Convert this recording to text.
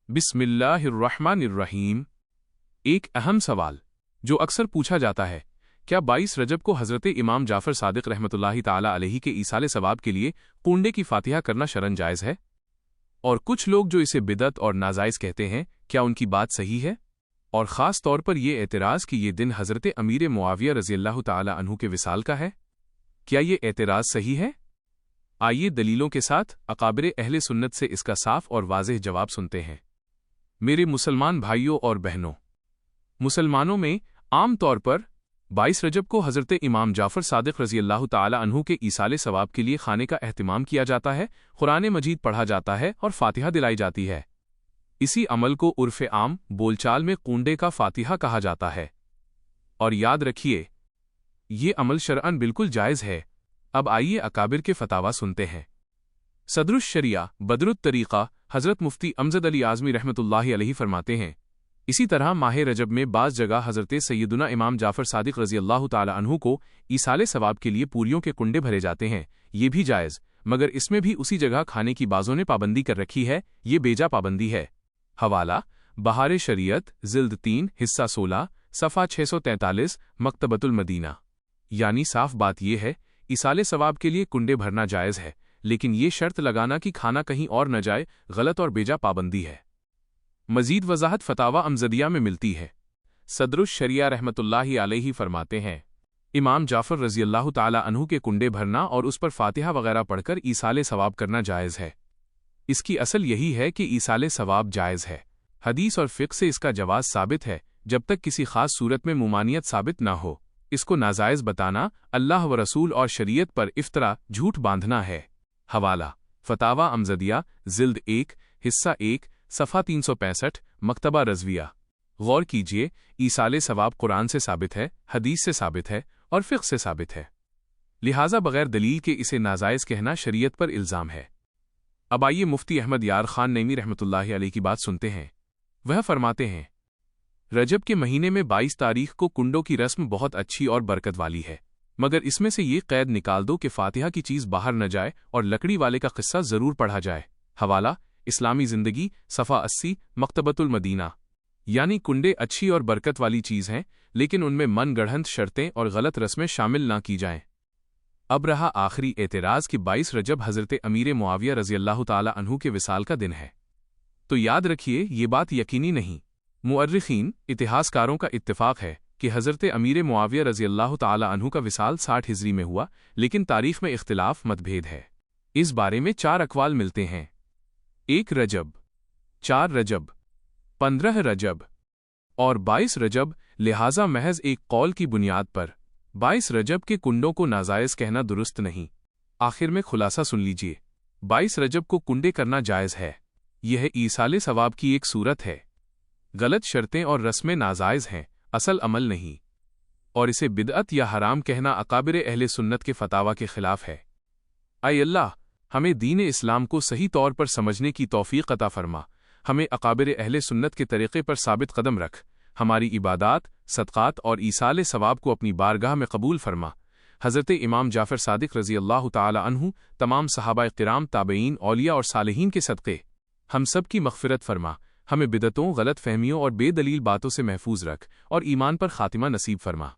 बिस्मिल्लाहिर्रहमानिर्रहीम। एक अहम सवाल जो अक्सर पूछा जाता है, क्या 22 रजब को हज़रत इमाम जाफ़र सादिक़ रहमतुल्लाहि ताला अलैहि के ईसाले सवाब के लिए कुंडे की फ़ातिहा करना शरन जायज़ है? और कुछ लोग जो इसे बिदअत और नाजायज़ कहते हैं, क्या उनकी बात सही है? और ख़ास तौर पर यह एतराज़ कि ये दिन हज़रत अमीर मुआविया रज़ियल्लाहु ताला अन्हु के विसाल का है, क्या ये एतराज़ सही है? आइए दलीलों के साथ अकाबिर अहले सुन्नत से इसका साफ और वाज़ेह जवाब सुनते हैं। मेरे मुसलमान भाइयों और बहनों, मुसलमानों में आम तौर पर 22 रजब को हज़रत इमाम जाफ़र सादिक़ रज़ियल्लाहु ताला अन्हु के ईसाले सवाब के लिए खाने का एहतिमाम किया जाता है, कुरान मजीद पढ़ा जाता है और फ़ातिहा दिलाई जाती है। इसी अमल को उर्फ़ आम बोलचाल में कुंडे का फ़ातिहा कहा जाता है। और याद रखिए, ये अमल शरअन बिल्कुल जायज़ है। अब आइए अकाबिर के फ़तावा सुनते हैं। सदरुश शरिया बदरुत तरीक़ा हज़रत मुफ्ती अमजद अली आज़मी रहमतुल्लाहि अलैहि फरमाते हैं, इसी तरह माह रजब में बाज़ जगह हज़रत सैयदुना इमाम जाफ़र सादिक़ रज़ियल्लाहु ताला अन्हु को ईसाले सवाब के लिए पूरियों के कुंडे भरे जाते हैं। ये भी जायज़, मगर इसमें भी उसी जगह खाने की बाज़ों ने पाबंदी कर रखी है। ये बेजा पाबंदी है। हवाला बहार शरीयत जिल्द 3 हिस्सा 16 सफ़ा 643 मकतबतुल मदीना। यानी साफ बात यह है, ईसाले सवाब के लिए कुंडे भरना जायज़ है, लेकिन ये शर्त लगाना कि खाना कहीं और न जाए गलत और बेजा पाबंदी है। मजीद वजाहत फतावा अमजदिया में मिलती है। सदरुश शरिया रहमतुल्लाहि अलैहि फरमाते हैं, इमाम जाफ़र रज़ियल्लाहु ताला अन्हु के कुंडे भरना और उस पर फ़ातिहा वगैरह पढ़कर ईसाले सवाब करना जायज़ है। इसकी असल यही है कि ईसाले सवाब जायज़ है। हदीस और फ़िक़्ह से इसका जवाज़ साबित है, जब तक किसी ख़ास सूरत में मुमानियत साबित ना हो। इसको नाजायज़ बताना अल्लाह व रसूल और शरीयत पर इफ्तरा झूठ बांधना है। हवाला फतावा अमजदिया जिल्द 1 हिस्सा 1 सफ़ा 365 मकतबा रज़विया। गौर कीजिए, ईसाले सवाब कुरान से साबित है, हदीस से साबित है और फ़िक़्ह से साबित है। लिहाजा बग़ैर दलील के इसे नाजायज़ कहना शरीयत पर इल्ज़ाम है। अब आइए मुफ्ती अहमद यार ख़ान नईमी रहमतुल्लाहि अलैहि की बात सुनते हैं। वह फरमाते हैं, रजब के महीने में 22 तारीख को कुंडों की रस्म बहुत अच्छी और बरकत वाली है, मगर इसमें से ये कैद निकाल दो कि फ़ातिहा की चीज़ बाहर न जाए और लकड़ी वाले का क़िस्सा ज़रूर पढ़ा जाए। हवाला इस्लामी ज़िंदगी सफ़ा 80 मकतबतुल मदीना। यानी कुंडे अच्छी और बरकत वाली चीज़ हैं, लेकिन उनमें मन गढ़ंत शर्तें और गलत रस्में शामिल ना की जाएं। अब रहा आखिरी एतराज़ कि 22 रजब हज़रत अमीर मुआविया रज़ियल्लाहु ताला अन्हु के विसाल का दिन है। तो याद रखिए, ये बात यकीनी नहीं। मुअर्रिख़ीन इतिहासकारों का इत्तिफ़ाक़ है कि हज़रत अमीर मुआविया रज़ियल्लाहु ताला अन्हु का विसाल 60 हिजरी में हुआ, लेकिन तारीख़ में इख्तिलाफ़ मतभेद है। इस बारे में 4 अक़वाल मिलते हैं: 1 रजब, 4 रजब, 15 रजब और 22 रजब। लिहाजा महज एक कौल की बुनियाद पर 22 रजब के कुंडों को नाजायज़ कहना दुरुस्त नहीं। आखिर में खुलासा सुन लीजिए, 22 रजब को कुंडे करना जायज़ है। यह ईसाले सवाब की एक सूरत है। गलत शर्तें और रस्में नाजायज़ हैं, असल अमल नहीं। और इसे बिदअत या हराम कहना अकाबिर अहले सुन्नत के फ़तावा के ख़िलाफ़ है। आय अल्लाह हमें दीन इस्लाम को सही तौर पर समझने की तौफ़ीक़ अता फ़रमा। हमें अकाबिर अहले सुन्नत के तरीक़े पर साबित कदम रख। हमारी इबादात, सदक़ात और ईसाले सवाब को अपनी बारगाह में कबूल फ़रमा। हज़रत इमाम जाफ़र सादिक़ रज़ियल्लाहु ताला अन्हु, तमाम सहाबाए किराम, ताबईन, औलिया और सालिहीन के सदक़े हम सब की मग़फ़िरत फ़रमा। हमें बिदअतों, गलत फ़हमियों और बेदलील बातों से महफूज रख और ईमान पर ख़ातिमा नसीब फ़रमा।